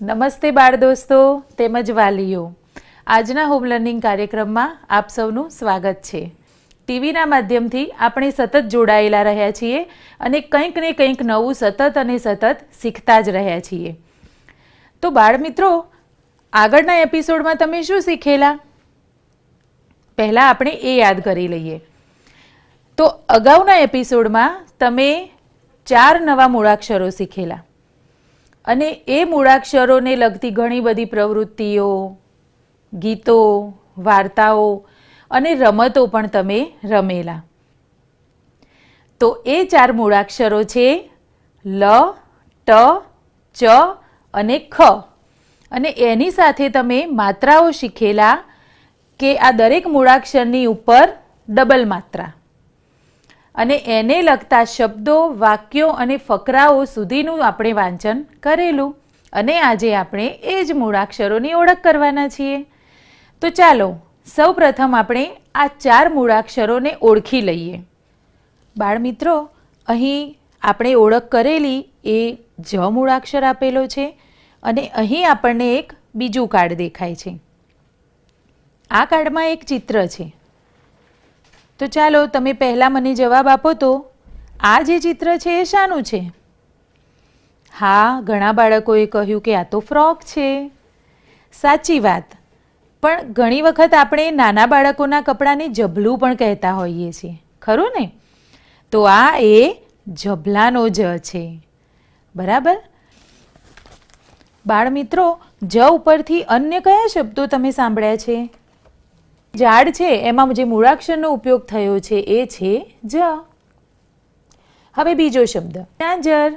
નમસ્તે બાળ દોસ્તો તેમજ વાલીઓ, આજના હોમ લર્નિંગ કાર્યક્રમમાં આપ સૌનું સ્વાગત છે। ટીવીના માધ્યમથી આપણે સતત જોડાયેલા રહ્યા છીએ અને કંઈક ને કંઈક નવું સતત શીખતા જ રહ્યા છીએ। તો બાળ મિત્રો, આગળના એપિસોડમાં તમે શું શીખેલા? પહેલાં આપણે એ યાદ કરી લઈએ। તો અગાઉના એપિસોડમાં તમે 4 નવા મૂળાક્ષરો શીખેલા અને એ મૂળાક્ષરોને લગતી ઘણી બધી પ્રવૃત્તિઓ, ગીતો, વાર્તાઓ અને રમતો પણ તમે રમેલા। તો એ 4 મૂળાક્ષરો છે લ, ટ, ચ અને ખ। અને એની સાથે તમે માત્રાઓ શીખેલા કે આ દરેક મૂળાક્ષરની ઉપર ડબલ માત્રા અને એને લગતા શબ્દો, વાક્યો અને ફકરાઓ સુધીનું આપણે વાંચન કરેલું અને આજે આપણે એ જ મૂળાક્ષરોની ઓળખ કરવાના છીએ। તો ચાલો સૌપ્રથમ આપણે આ 4 મૂળાક્ષરોને ઓળખી લઈએ। બાળ મિત્રો, અહીં આપણે ઓળખ કરેલી એ જ મૂળાક્ષર આપેલો છે અને અહીં આપણને એક બીજું કાર્ડ દેખાય છે। આ કાર્ડમાં એક ચિત્ર છે। તો ચાલો તમે પહેલાં મને જવાબ આપો તો આ જે ચિત્ર છે એ શાનું છે? હા, ઘણા બાળકોએ કહ્યું કે આ તો ફ્રોક છે। સાચી વાત, પણ ઘણી વખત આપણે નાના બાળકોના કપડાને ઝબલું પણ કહેતા હોઈએ છીએ, ખરું ને? તો આ એ ઝબલાનો જ છે, બરાબર? બાળ મિત્રો, જ ઉપરથી અન્ય કયા શબ્દો તમે સાંભળ્યા છે? ઝાડ છે એમાં જે મૂળાક્ષરનો ઉપયોગ થયો છે એ છે જ। હવે બીજો શબ્દ ઝાંઝર,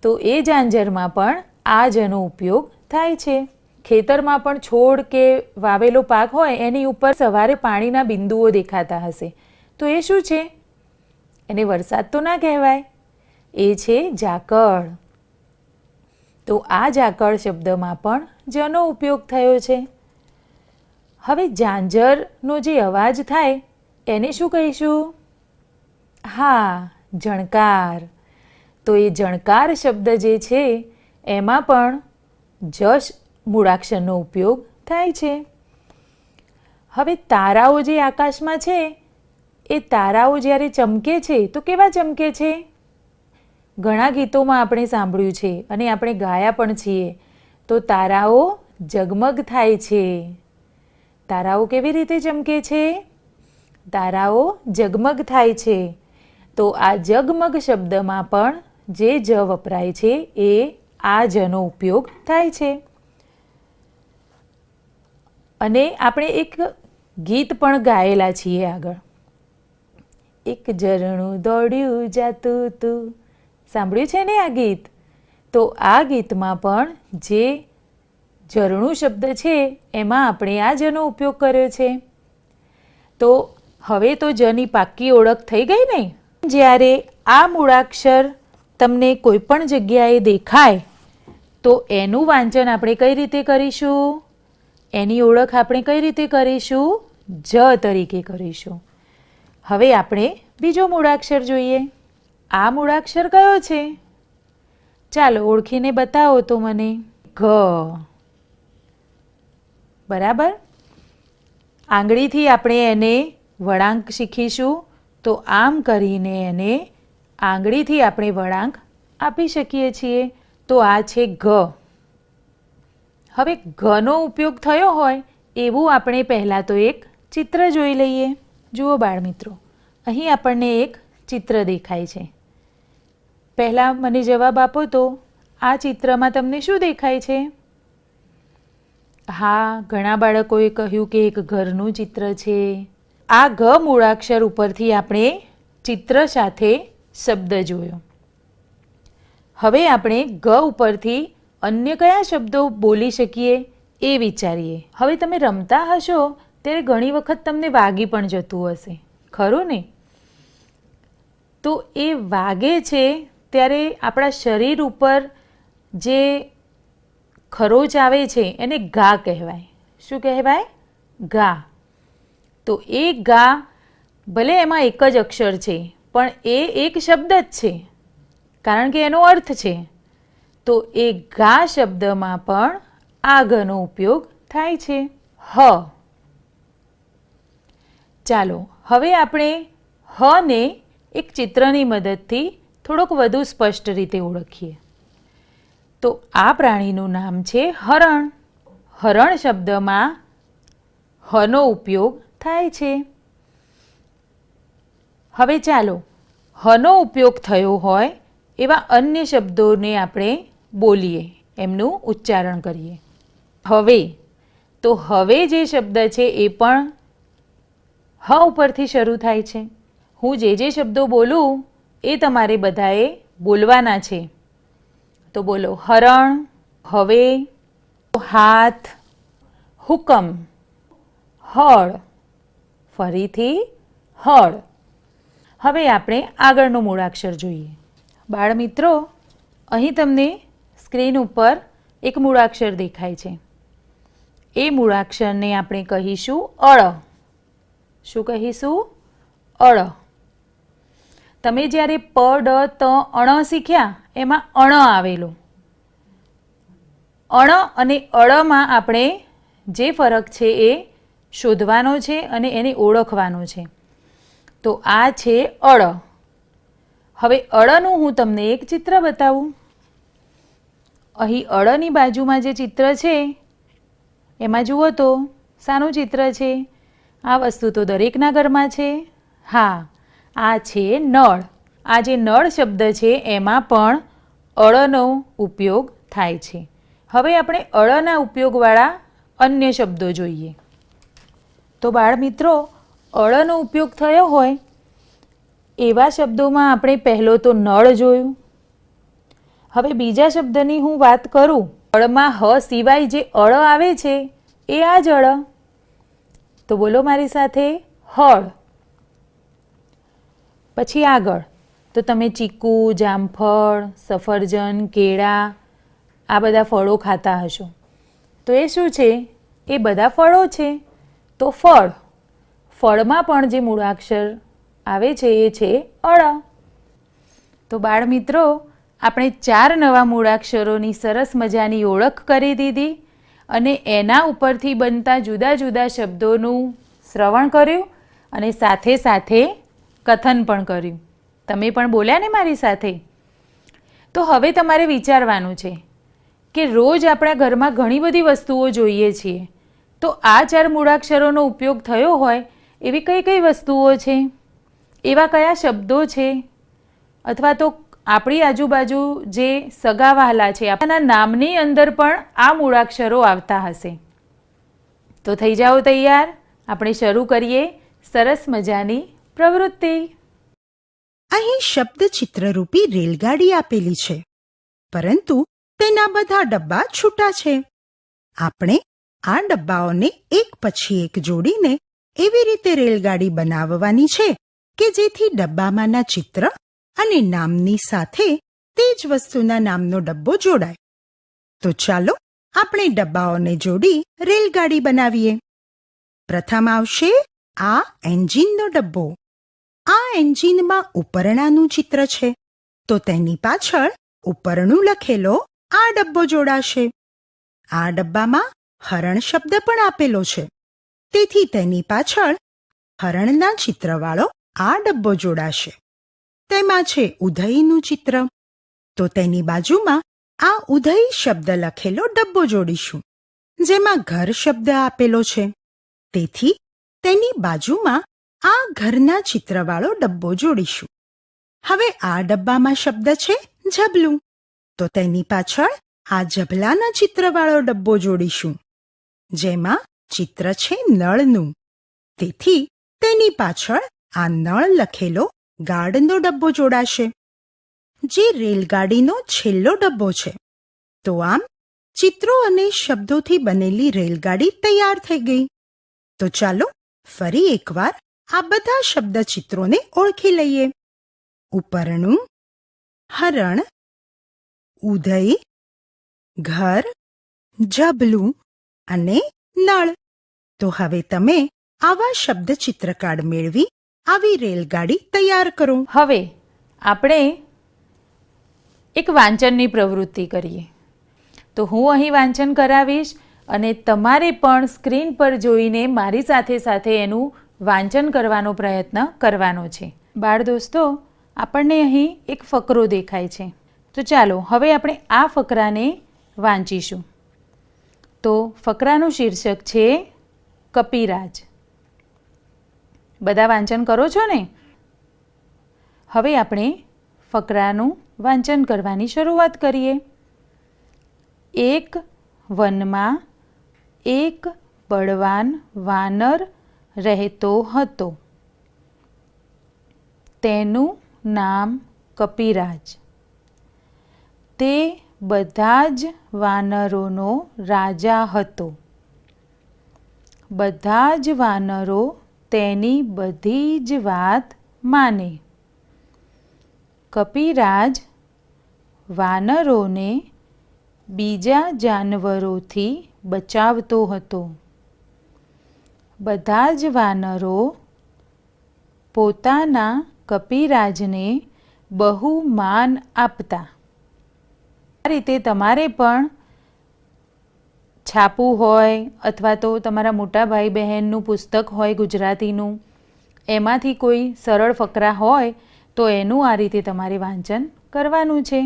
તો એ ઝાંઝરમાં પણ આ જનો ઉપયોગ થાય છે। ખેતરમાં પણ છોડ કે વાવેલો પાક હોય એની ઉપર સવારે પાણીના બિંદુઓ દેખાતા હશે, તો એ શું છે? એને વરસાદ તો ના કહેવાય, એ છે ઝાકળ। તો આ ઝાકળ શબ્દમાં પણ જનો ઉપયોગ થયો છે। હવે ઝાંઝરનો જે અવાજ થાય એને શું કહીશું? હા, ઝણકાર। તો એ ઝણકાર શબ્દ જે છે એમાં પણ જ મૂળાક્ષરનો ઉપયોગ થાય છે। હવે તારાઓ જે આકાશમાં છે એ તારાઓ જ્યારે ચમકે છે તો કેવા ચમકે છે? ઘણા ગીતોમાં આપણે સાંભળ્યું છે અને આપણે ગાયા પણ છીએ। તો તારાઓ ઝગમગ થાય છે। તારાઓ કેવી રીતે ચમકે છે? તારાઓ ઝગમગ થાય છે। તો આ ઝગમગ શબ્દમાં પણ જે જ વપરાય છે એ આ જનો ઉપયોગ થાય છે। અને આપણે એક ગીત પણ ગાયેલા છીએ આગળ, એક ઝરણું દોડ્યું જાતું તું, સાંભળ્યું છે ને આ ગીત? તો આ ગીતમાં પણ જે ઝરણું શબ્દ છે એમાં આપણે આ જનો ઉપયોગ કર્યો છે। તો હવે તો જની પાક્કી ઓળખ થઈ ગઈ ને? જ્યારે આ મૂળાક્ષર તમને કોઈ પણ જગ્યાએ દેખાય તો એનું વાંચન આપણે કઈ રીતે કરીશું? એની ઓળખ આપણે કઈ રીતે કરીશું? જ તરીકે કરીશું। હવે આપણે બીજો મૂળાક્ષર જોઈએ। આ મૂળાક્ષર કયો છે? ચાલો ઓળખીને બતાવો તો મને। ઘ, બરાબર? આંગળીથી આપણે એને વળાંક શીખીશું, તો આમ કરીને એને આંગળીથી આપણે વળાંક આપી શકીએ છીએ। તો આ છે ઘ। હવે ઘનો ઉપયોગ થયો હોય એવું આપણે પહેલાં તો એક ચિત્ર જોઈ લઈએ। જુઓ બાળ મિત્રો, અહીં આપણને એક ચિત્ર દેખાય છે। પહેલાં મને જવાબ આપો તો આ ચિત્રમાં તમને શું દેખાય છે? હા, ઘણા બાળકોએ કહ્યું કે એક ઘરનું ચિત્ર છે। આ ઘ મૂળાક્ષર ઉપરથી આપણે ચિત્ર સાથે શબ્દ જોયો। હવે આપણે ઘ ઉપરથી અન્ય કયા શબ્દો બોલી શકીએ એ વિચારીએ। હવે તમે રમતા હશો ત્યારે ઘણી વખત તમને વાગી પણ જતું હશે, ખરું ને? તો એ વાગે છે ત્યારે આપણા શરીર ઉપર જે ખરોચ આવે છે એને ઘા કહેવાય। શું કહેવાય? ઘા। તો એ ઘા, ભલે એમાં એક જ અક્ષર છે પણ એ એક શબ્દ જ છે, કારણ કે એનો અર્થ છે। તો એ ગા શબ્દમાં પણ આ ઘનો ઉપયોગ થાય છે. હ. ચાલો હવે આપણે હ ને એક ચિત્રની મદદથી થોડોક વધુ સ્પષ્ટ રીતે ઓળખીએ. તો આ પ્રાણીનું નામ છે હરણ. હરણ શબ્દમાં હનો ઉપયોગ થાય છે. હવે ચાલો હનો ઉપયોગ થયો હોય એવા અન્ય શબ્દોને આપણે બોલીએ, એમનું ઉચ્ચારણ કરીએ. હવે, તો હવે જે શબ્દ છે એ પણ હ ઉપરથી શરૂ થાય છે. હું જે શબ્દો બોલું એ તમારે બધાએ બોલવાના છે. તો બોલો: હરણ, હવે, હાથ, હુકમ, હળ, ફરીથી હળ. હવે આપણે આગળનો મૂળાક્ષર જોઈએ. બાળમિત્રો, અહીં તમને સ્ક્રીન ઉપર એક મૂળાક્ષર દેખાય છે. એ મૂળાક્ષરને આપણે કહીશું અળ. શું કહીશું? અળ. તમે જ્યારે પ, ડ, ત, અણ શીખ્યા એમાં અણ આવેલો. અણ અને અળમાં આપણે જે ફરક છે એ શોધવાનો છે અને એને ઓળખવાનો છે. તો આ છે અળ. હવે અળનું હું તમને એક ચિત્ર બતાવું. અહીં અળની બાજુમાં જે ચિત્ર છે એમાં જુઓ તો શાનું ચિત્ર છે? આ વસ્તુ તો દરેકના ઘરમાં છે. હા, આ છે નળ. આ જે નળ શબ્દ છે એમાં પણ અળનો ઉપયોગ થાય છે. હવે આપણે અળના ઉપયોગવાળા અન્ય શબ્દો જોઈએ. તો બાળમિત્રો, અળનો ઉપયોગ થયો હોય એવા શબ્દોમાં આપણે પહેલો તો નળ જોયું. હવે બીજા શબ્દની હું વાત કરું. અળમાં હ સિવાય જે અળ આવે છે એ આ જ અળ. તો બોલો મારી સાથે: હળ. પછી આગળ તો તમે ચીકુ, જામફળ, સફરજન, કેળા આ બધા ફળો ખાતા હશો. તો એ શું છે? એ બધા ફળો છે. તો ફળ. ફળમાં પણ જે મૂળાક્ષર આવે છે એ છે અળ. તો બાળમિત્રો, આપણે 4 નવા મૂળાક્ષરોની સરસ મજાની ઓળખ કરી દીધી અને એના ઉપરથી બનતા જુદા જુદા શબ્દોનું શ્રવણ કર્યું અને સાથે સાથે કથન પણ કર્યું. તમે પણ બોલ્યા ને મારી સાથે? તો હવે તમારે વિચારવાનું છે કે રોજ આપણા ઘરમાં ઘણી બધી વસ્તુઓ જોઈએ છીએ. તો આ 4 મૂળાક્ષરોનો ઉપયોગ થયો હોય એવી કઈ કઈ વસ્તુઓ છે? એવા કયા શબ્દો છે? અથવા તો આપણી આજુબાજુ જે સગા વહાલા છે આપણા નામની અંદર પણ આ મૂળાક્ષરો આવતા હશે. તો થઈ જાઓ તૈયાર. આપણે શરૂ કરીએ સરસ મજાની પ્રવૃત્તિ. અહીં શબ્દ ચિત્રરૂપી રેલગાડી આપેલી છે, પરંતુ તેના બધા ડબ્બા છૂટા છે. આપણે આ ડબ્બાઓને એક પછી એક જોડીને એવી રીતે રેલગાડી બનાવવાની છે કે જેથી ડબ્બામાંના ચિત્ર અને નામની સાથે તે જ વસ્તુના નામનો ડબ્બો જોડાય. તો ચાલો આપણે ડબ્બાઓને જોડી રેલગાડી બનાવીએ. પ્રથમ આવશે આ એન્જિનનો ડબ્બો. આ એન્જિનમાં ઉપરણાનું ચિત્ર છે, તો તેની પાછળ ઉપરણું લખેલો આ ડબ્બો જોડાશે. આ ડબ્બામાં હરણ શબ્દ પણ આપેલો છે, તેથી તેની પાછળ હરણના ચિત્રવાળો આ ડબ્બો જોડાશે. તેમાં છે ઉધઈનું ચિત્ર, તો તેની બાજુમાં આ ઉધઈ શબ્દ લખેલો ડબ્બો જોડીશું, જેમાં ઘર શબ્દ આપેલો છે, તેથી તેની બાજુમાં આ ઘરના ચિત્રવાળો ડબ્બો જોડીશું. હવે આ ડબ્બામાં શબ્દ છે ઝબલું, તો તેની પાછળ આ ઝબલાના ચિત્રવાળો ડબ્બો જોડીશું, જેમાં ચિત્ર છે નળનું, તેથી તેની પાછળ આ નળ લખેલો ગાર્ડનો ડબ્બો જોડાશે, જે રેલગાડીનો છેલ્લો ડબ્બો છે. તો આમ ચિત્રો અને શબ્દોથી બનેલી રેલગાડી તૈયાર થઈ ગઈ. તો ચાલો ફરી એકવાર આ બધા શબ્દ ચિત્રોને ઓળખી લઈએ. ઉપરણું, હરણ, ઉધઈ, ઘર, ઝબલું અને નળ. તો હવે તમે આવા શબ્દ ચિત્રકાર્ડ મેળવી આવી રેલગાડી તૈયાર કરો. હવે આપણે એક વાંચનની પ્રવૃત્તિ કરીએ. તો હું અહીં વાંચન કરાવીશ અને તમારે પણ સ્ક્રીન પર જોઈને મારી સાથે સાથે એનું વાંચન કરવાનો પ્રયત્ન કરવાનો છે. બાળ દોસ્તો, આપણને અહીં એક ફકરો દેખાય છે. તો ચાલો હવે આપણે આ ફકરાને વાંચીશું. તો ફકરાનું શીર્ષક છે કપિરાજ. બધા વાંચન કરો છો ને? હવે આપણે ફકરાનું વાંચન કરવાની શરૂઆત કરીએ. એક વનમાં એક બળવાન વાનર રહેતો હતો. તેનું નામ કપિરાજ. તે બધા જ વાનરોનો રાજા હતો. બધા જ વાનરો તેની બધી જ વાત માને. કપિરાજ વાનરોને બીજા જાનવરોથી બચાવતો હતો. બધા જ વાનરો પોતાના કપિરાજને બહુ માન આપતા. આ રીતે તમારે પણ છાપવું હોય અથવા તો તમારા મોટા ભાઈ બહેનનું પુસ્તક હોય ગુજરાતીનું, એમાંથી કોઈ સરળ ફકરા હોય તો એનું આ રીતે તમારે વાંચન કરવાનું છે.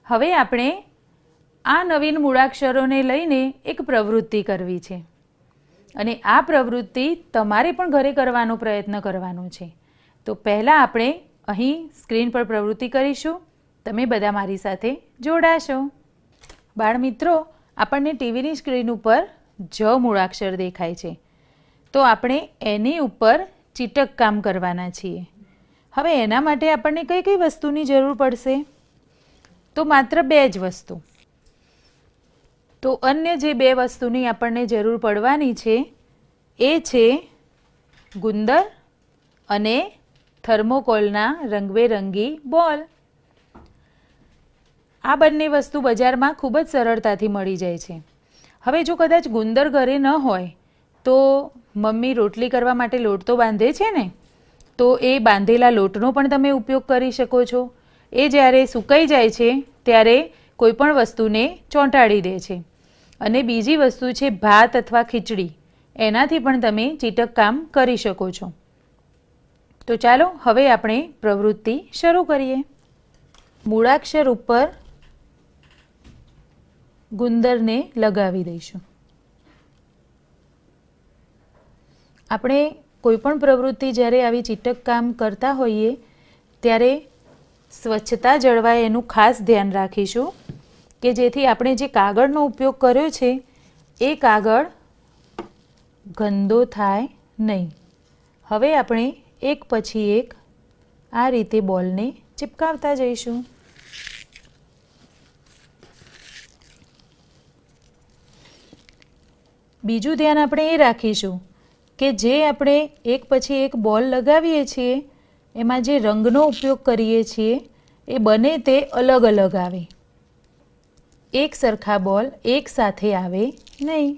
હવે આપણે આ નવીન મૂળાક્ષરોને લઈને એક પ્રવૃત્તિ કરવી છે અને આ પ્રવૃત્તિ તમારે પણ ઘરે કરવાનો પ્રયત્ન કરવાનો છે. તો પહેલાં આપણે અહીં સ્ક્રીન પર પ્રવૃત્તિ કરીશું. તમે બધા મારી સાથે જોડાશો. બાળ મિત્રો, આપણને ટીવીની સ્ક્રીન ઉપર જ મૂળાક્ષર દેખાય છે. તો આપણે એની ઉપર ચીટક કામ કરવાના છીએ. હવે એના માટે આપણને કઈ કઈ વસ્તુની જરૂર પડશે? તો માત્ર 2 જ વસ્તુ. તો અન્ય જે 2 વસ્તુની આપણને જરૂર પડવાની છે એ છે ગુંદર અને થર્મોકોલના રંગબેરંગી બોલ. આ બંને વસ્તુ બજારમાં ખૂબ જ સરળતાથી મળી જાય છે. હવે જો કદાચ ગુંદર ઘરે ન હોય તો મમ્મી રોટલી કરવા માટે લોટ તો બાંધે છે ને, તો એ બાંધેલા લોટનો પણ તમે ઉપયોગ કરી શકો છો. એ જ્યારે સુકાઈ જાય છે ત્યારે કોઈ પણ વસ્તુને ચોંટાડી દે છે. અને બીજી વસ્તુ છે ભાત અથવા ખીચડી, એનાથી પણ તમે ચીટક કામ કરી શકો છો. તો ચાલો હવે આપણે પ્રવૃત્તિ શરૂ કરીએ. મૂળાક્ષર ઉપર ગુંદરને લગાવી દઈશું. આપણે કોઈ પણ પ્રવૃત્તિ જ્યારે આવી ચીટક કામ કરતા હોઈએ ત્યારે સ્વચ્છતા જળવાય એનું ખાસ ધ્યાન રાખીશું કે જેથી આપણે જે કાગળનો ઉપયોગ કર્યો છે એ કાગળ ગંદો થાય નહીં. હવે આપણે એક પછી એક આ રીતે બોલને ચિપકાવતા જઈશું. બીજું ધ્યાન આપણે એ રાખીશું કે જે આપણે એક પછી એક બોલ લગાવીએ છીએ એમાં જે રંગનો ઉપયોગ કરીએ છીએ એ બને તે અલગ અલગ આવે. એક સરખા બોલ એક સાથે આવે નહીં.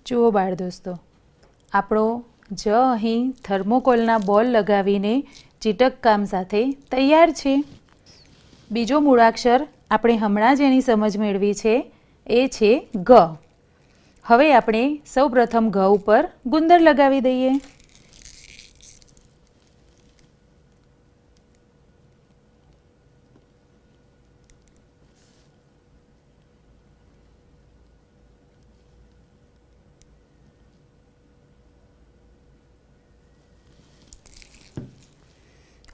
જુઓ બાળ દોસ્તો, આપણો જ અહીં થર્મોકોલના બોલ લગાવીને ચીટક કામ સાથે તૈયાર છે. બીજો મૂળાક્ષર આપણે હમણાં જ એની સમજ મેળવી છે એ છે ગ. હવે આપણે સૌપ્રથમ ગ ઉપર ગુંદર લગાવી દઈએ.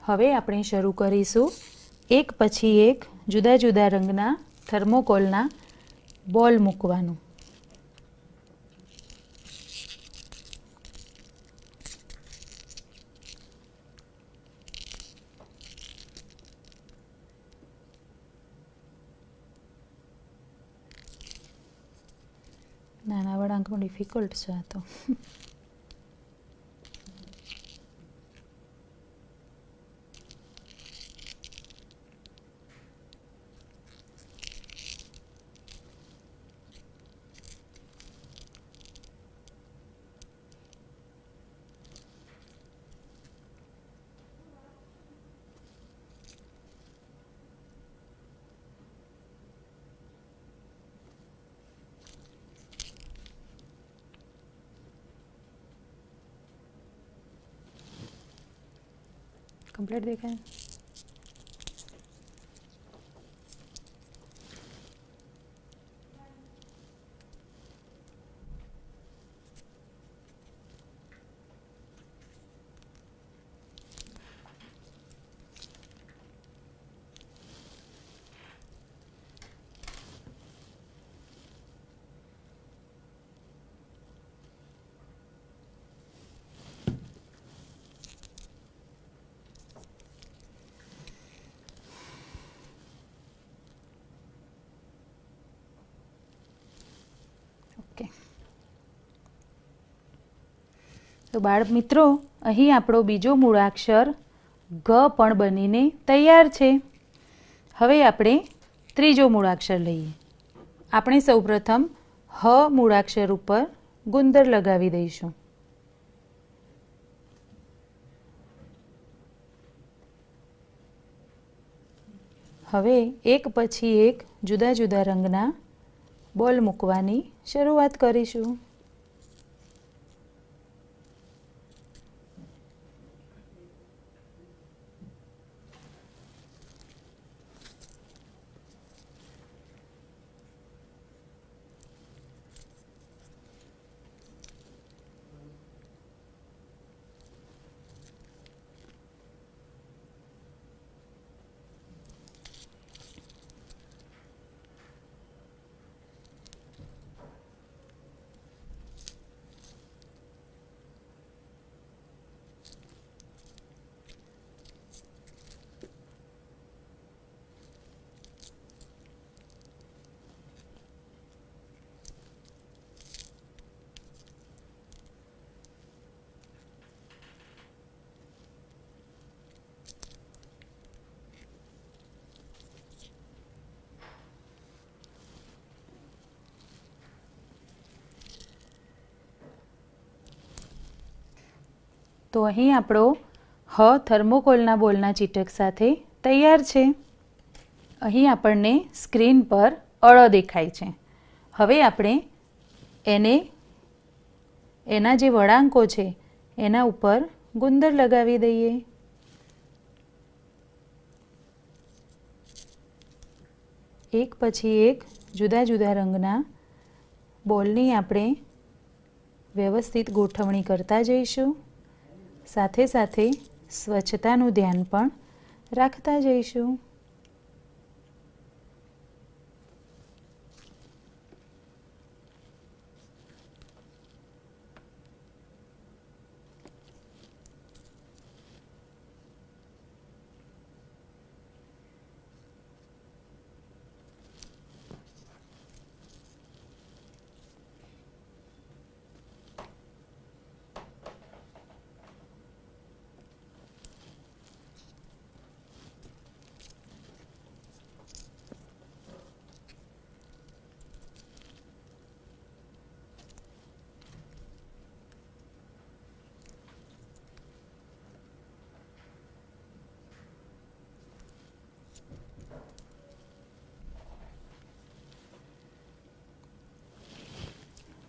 હવે આપણે શરૂ કરીશું એક પછી એક જુદા જુદા રંગના થર્મોકોલના બોલ મૂકવાનું. વળાંકમાં ડિફિકલ્ટ છે આ તો. કમ્પ્લીટ દેખાય. તો બાળ મિત્રો, અહીં આપણો બીજો મૂળાક્ષર ગ પણ બનીને તૈયાર છે. હવે આપણે ત્રીજો મૂળાક્ષર લઈએ. આપણે સૌપ્રથમ હ મૂળાક્ષર ઉપર ગુંદર લગાવી દઈશું. હવે એક પછી એક જુદા જુદા રંગના બોલ મૂકવાની શરૂઆત કરીશું. તો અહીં આપણો હ થર્મોકોલના બોલના ચીટક સાથે તૈયાર છે. અહીં આપણને સ્ક્રીન પર અળ દેખાય છે. હવે આપણે એના જે વળાંકો છે એના ઉપર ગુંદર લગાવી દઈએ. એક પછી એક જુદા જુદા રંગના બોલની આપણે વ્યવસ્થિત ગોઠવણી કરતા જઈશું. સાથે સાથે સ્વચ્છતાનું ધ્યાન પણ રાખતા જઈશું.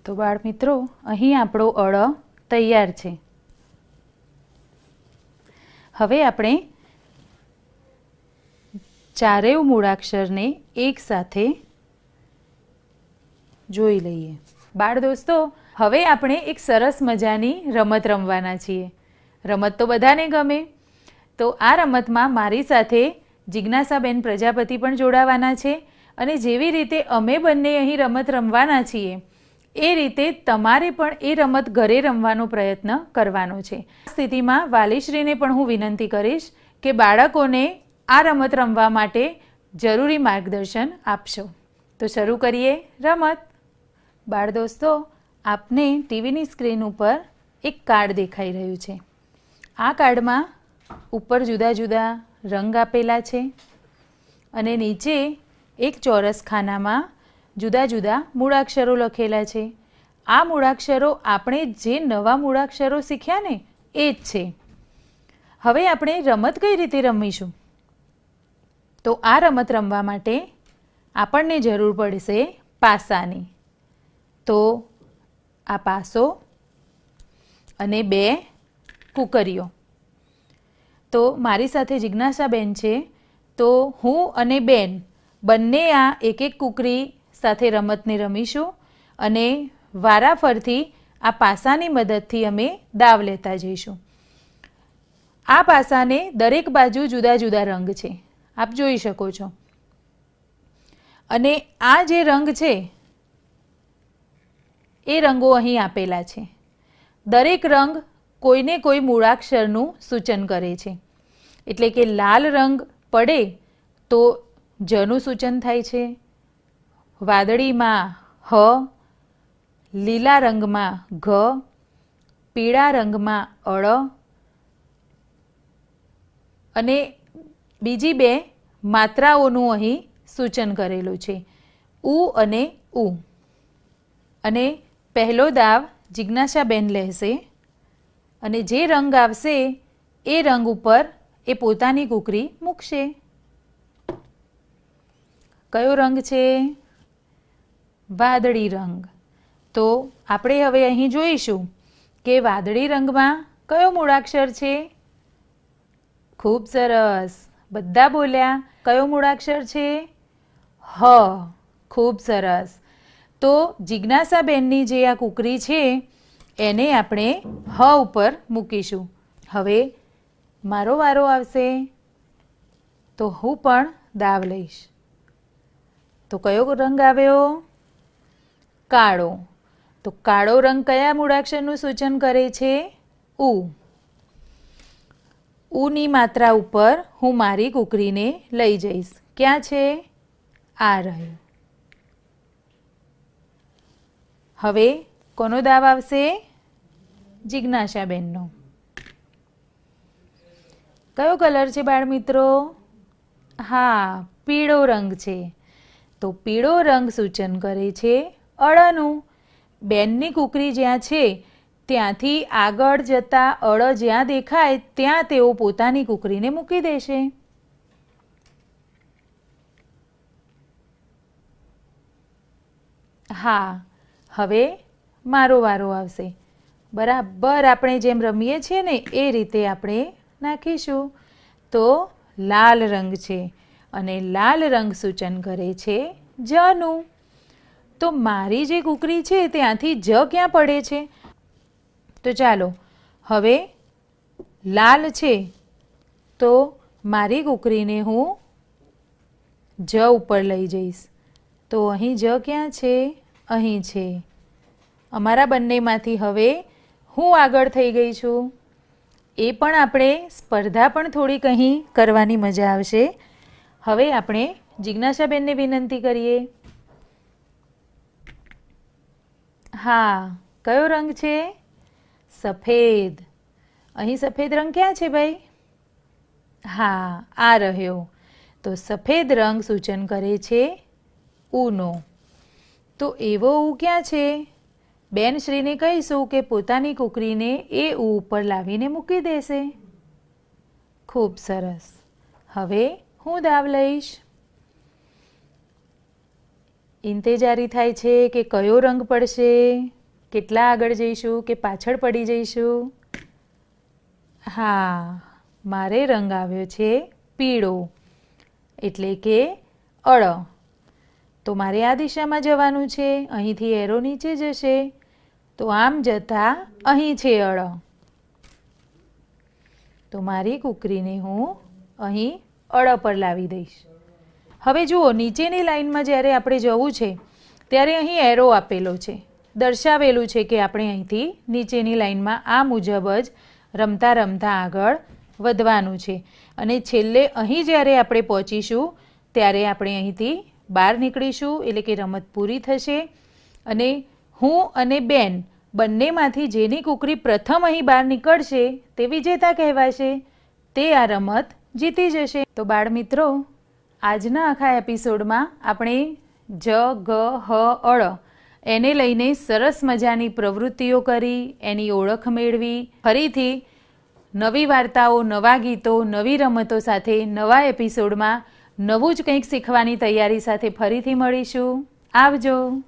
તો બાળ મિત્રો, અહીં આપણો અળ તૈયાર છે. હવે આપણે ચારેય મૂળાક્ષરને એક સાથે જોઈ લઈએ. બાળ દોસ્તો, હવે આપણે એક સરસ મજાની રમત રમવાના છીએ. રમત તો બધાને ગમે. તો આ રમતમાં મારી સાથે જિજ્ઞાસાબેન પ્રજાપતિ પણ જોડાવાના છે. અને જેવી રીતે અમે બંને અહીં રમત રમવાના છીએ એ રીતે તમારે પણ એ રમત ઘરે રમવાનો પ્રયત્ન કરવાનો છે. આ સ્થિતિમાં વાલીશ્રીને પણ હું વિનંતી કરીશ કે બાળકોને આ રમત રમવા માટે જરૂરી માર્ગદર્શન આપશો. તો શરૂ કરીએ રમત. બાળ દોસ્તો, આપને ટીવીની સ્ક્રીન ઉપર એક કાર્ડ દેખાઈ રહ્યું છે. આ કાર્ડમાં ઉપર જુદા જુદા રંગ આપેલા છે અને નીચે એક ચોરસ ખાનામાં જુદા જુદા મૂળાક્ષરો લખેલા છે. આ મૂળાક્ષરો આપણે જે નવા મૂળાક્ષરો શીખ્યા ને એ જ છે. હવે આપણે રમત કઈ રીતે રમીશું? તો આ રમત રમવા માટે આપણને જરૂર પડશે પાસાની. તો આ પાસો અને 2 કુકરીઓ. તો મારી સાથે જિજ્ઞાસાબેન છે, તો હું અને બેન બંને આ એક એક કુકરી સાથે રમતને રમીશું અને વારાફરતી આ પાસાની મદદથી અમે દાવ લેતા જઈશું. આ પાસાને દરેક બાજુ જુદા જુદા રંગ છે, આપ જોઈ શકો છો. અને આ જે રંગ છે એ રંગો અહીં આપેલા છે. દરેક રંગ કોઈને કોઈ મૂળાક્ષરનું સૂચન કરે છે. એટલે કે લાલ રંગ પડે તો જનું સૂચન થાય છે, વાદળીમાં હ, લીલા રંગમાં ઘ, પીળા રંગમાં અળ અને બીજી 2 માત્રાઓનું અહીં સૂચન કરેલું છે, ઉ અને ઉ. અને પહેલો દાવ જિજ્ઞાસાબેન લેશે અને જે રંગ આવશે એ રંગ ઉપર એ પોતાની કુકરી મૂકશે. કયો રંગ છે? વાદળી રંગ. તો આપણે હવે અહીં જોઈશું કે વાદળી રંગમાં કયો મૂળાક્ષર છે? ખૂબ સરસ, બધા બોલ્યા. કયો મૂળાક્ષર છે? હ. ખૂબ સરસ. તો જિજ્ઞાસાબેનની જે આ કુકરી છે એને આપણે હ ઉપર મૂકીશું. હવે મારો વારો આવશે તો હું પણ દાવ લઈશ. તો કયો રંગ આવ્યો? કાળો. તો કાળો રંગ કયા મૂળાક્ષરનું સૂચન કરે છે? ઉ. ઉની માત્રા ઉપર હું મારી કુકરીને લઈ જઈશ. ક્યાં છે? આ રહ્યું. હવે કોનો દાવ આવશે? જિજ્ઞાસાબેનનો. કયો કલર છે બાળમિત્રો? હા, પીળો રંગ છે. તો પીળો રંગ સૂચન કરે છે અળનું. બેનની કુકરી જ્યાં છે ત્યાંથી આગળ જતા અળ જ્યાં દેખાય ત્યાં તેઓ પોતાની કુકરીને મૂકી દેશે. હા, હવે મારો વારો આવશે. બરાબર આપણે જેમ રમીએ છીએ ને એ રીતે આપણે નાખીશું. તો લાલ રંગ છે અને લાલ રંગ સૂચન કરે છે જનું. તો મારી જે કુકરી છે ત્યાંથી જ ક્યાં પડે છે? તો ચાલો હવે લાલ છે તો મારી કુકરીને હું જ ઉપર લઈ જઈશ. તો અહીં જ ક્યાં છે? અહીં છે. અમારા બંનેમાંથી હવે હું આગળ થઈ ગઈ છું. એ પણ આપણે સ્પર્ધા પણ થોડીક અહીં કરવાની મજા આવશે. હવે આપણે જિજ્ઞાસાબેનને વિનંતી કરીએ. હા, કયો રંગ છે? સફેદ. અહીં સફેદ રંગ ક્યાં છે ભાઈ? હા, આ રહ્યો. તો સફેદ રંગ સૂચન કરે છે ઉનો. તો એવો ઉ ક્યાં છે? બેનશ્રીને કહીશું કે પોતાની કુકરીને એ ઉ ઉપર લાવીને મૂકી દેશે. ખૂબ સરસ. હવે હું દાવ લઈશ. ઇંતેજારી થાય છે કે કયો રંગ પડશે, કેટલા આગળ જઈશું કે પાછળ પડી જઈશું. હા, મારે રંગ આવ્યો છે પીળો એટલે કે અળ. તો મારે આ દિશામાં જવાનું છે. અહીંથી એરો નીચે જશે તો આમ જતાં અહીં છે અળ. તો મારી કુકરીને હું અહીં અળ પર લાવી દઈશ. હવે જુઓ, નીચેની લાઈનમાં જ્યારે આપણે જવું છે ત્યારે અહીં એરો આપેલો છે, દર્શાવેલું છે કે આપણે અહીંથી નીચેની લાઈનમાં આ મુજબ જ રમતા રમતા આગળ વધવાનું છે. અને છેલ્લે અહીં જ્યારે આપણે પહોંચીશું ત્યારે આપણે અહીંથી બહાર નીકળીશું એટલે કે રમત પૂરી થશે અને હું અને બેન બંનેમાંથી જેની કૂકરી પ્રથમ અહીં બહાર નીકળશે તે વિજેતા કહેવાશે, તે આ રમત જીતી જશે. તો બાળમિત્રો, આજના આખા એપિસોડમાં આપણે જ, ગ, હ, અળ એને લઈને સરસ મજાની પ્રવૃત્તિઓ કરી, એની ઓળખ મેળવી. ફરીથી નવી વાર્તાઓ, નવા ગીતો, નવી રમતો સાથે નવા એપિસોડમાં નવું જ કંઈક શીખવાની તૈયારી સાથે ફરીથી મળીશું. આવજો.